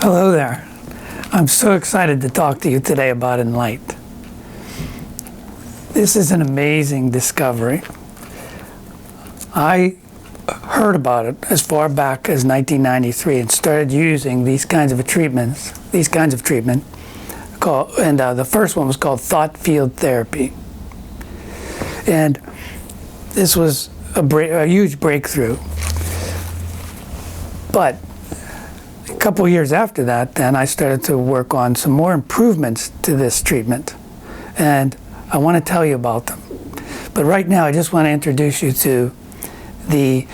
Hello there. I'm so excited to talk to you today about Enlight. This is an amazing discovery. I heard about it as far back as 1993 and started using these kinds of treatment, the first one was called thought field therapy. And this was a huge breakthrough. But a couple years after that, then I started to work on some more improvements to this treatment. And I want to tell you about them. But right now, I just want to introduce you to the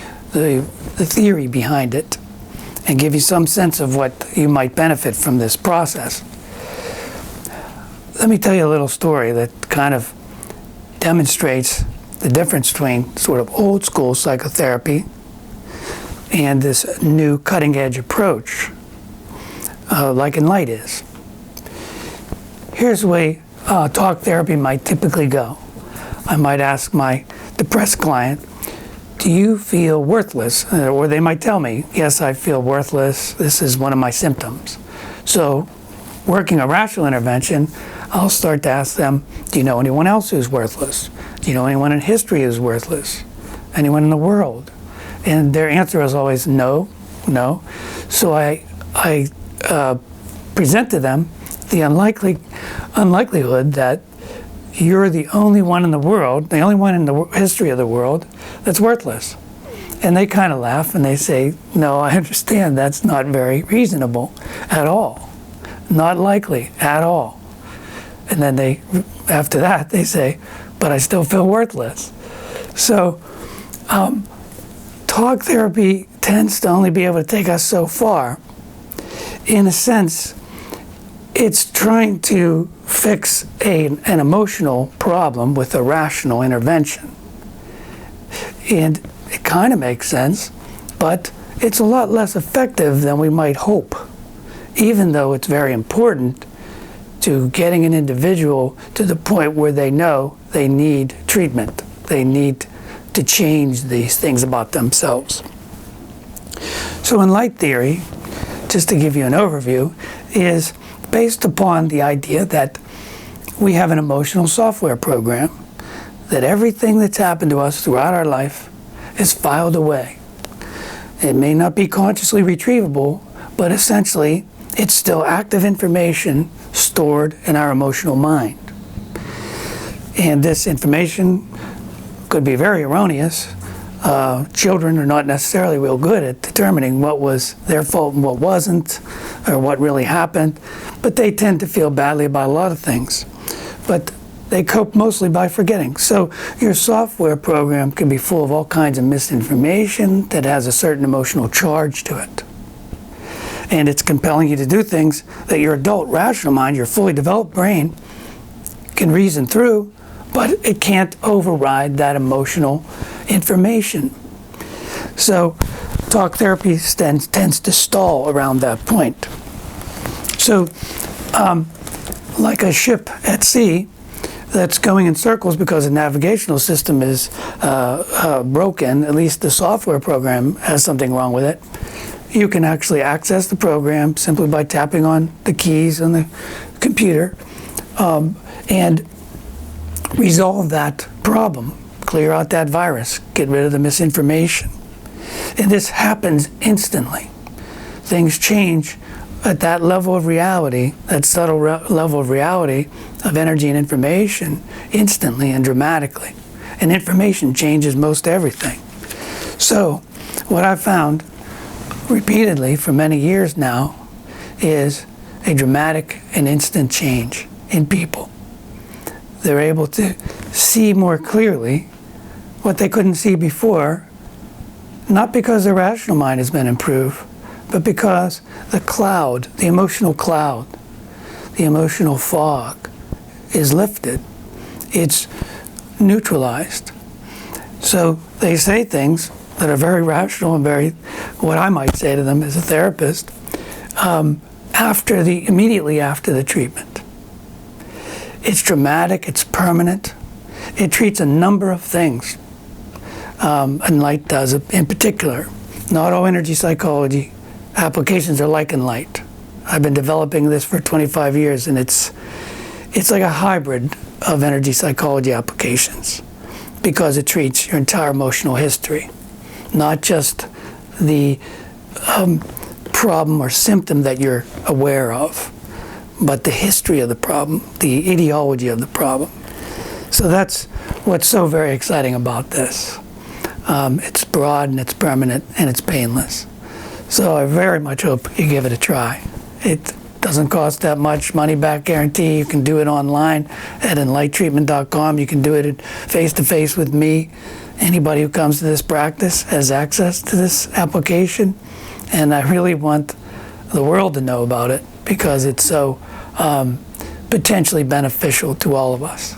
theory behind it and give you some sense of what you might benefit from this process. Let me tell you a little story that kind of demonstrates the difference between sort of old school psychotherapy and this new cutting edge approach like Enlight is. Here's the way talk therapy might typically go. I might ask my depressed client, do you feel worthless? Or they might tell me, yes, I feel worthless. This is one of my symptoms. So working a rational intervention, I'll start to ask them, do you know anyone else who's worthless? Do you know anyone in history who's worthless? Anyone in the world? And their answer is always no, no. So I present to them the unlikelihood that you're the only one in the world, the only one in the history of the world that's worthless. And they kind of laugh and they say, no, I understand that's not very reasonable at all. Not likely at all. And then after that, they say, but I still feel worthless. So talk therapy tends to only be able to take us so far. In a sense, it's trying to fix an emotional problem with a rational intervention. And it kind of makes sense, but it's a lot less effective than we might hope, even though it's very important to getting an individual to the point where they know they need treatment. They need to change these things about themselves. So Enlight theory, just to give you an overview, is based upon the idea that we have an emotional software program, that everything that's happened to us throughout our life is filed away. It may not be consciously retrievable, but essentially it's still active information stored in our emotional mind. And this information could be very erroneous. Children are not necessarily real good at determining what was their fault and what wasn't, or what really happened, but they tend to feel badly about a lot of things. But they cope mostly by forgetting. So your software program can be full of all kinds of misinformation that has a certain emotional charge to it. And it's compelling you to do things that your adult rational mind, your fully developed brain, can reason through, but it can't override that emotional information. So talk therapy tends to stall around that point. So like a ship at sea that's going in circles because the navigational system is broken, at least the software program has something wrong with it, you can actually access the program simply by tapping on the keys on the computer and resolve that problem, clear out that virus, get rid of the misinformation. And this happens instantly. Things change at that level of reality, that subtle level of reality of energy and information instantly and dramatically. And information changes most everything. So what I've found repeatedly for many years now is a dramatic and instant change in people. They're able to see more clearly what they couldn't see before, not because their rational mind has been improved, but because the cloud, the emotional fog is lifted. It's neutralized. So they say things that are very rational and very, what I might say to them as a therapist, immediately after the treatment. It's dramatic, it's permanent. It treats a number of things. Enlight does in particular. Not all energy psychology applications are like Enlight. I've been developing this for 25 years, and it's like a hybrid of energy psychology applications because it treats your entire emotional history, not just the problem or symptom that you're aware of, but the history of the problem, the etiology of the problem. So that's what's so very exciting about this. It's broad and it's permanent and it's painless. So I very much hope you give it a try. It doesn't cost that much, money back guarantee. You can do it online at enlighttreatment.com. You can do it face-to-face with me. Anybody who comes to this practice has access to this application. And I really want the world to know about it because it's so potentially beneficial to all of us.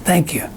Thank you.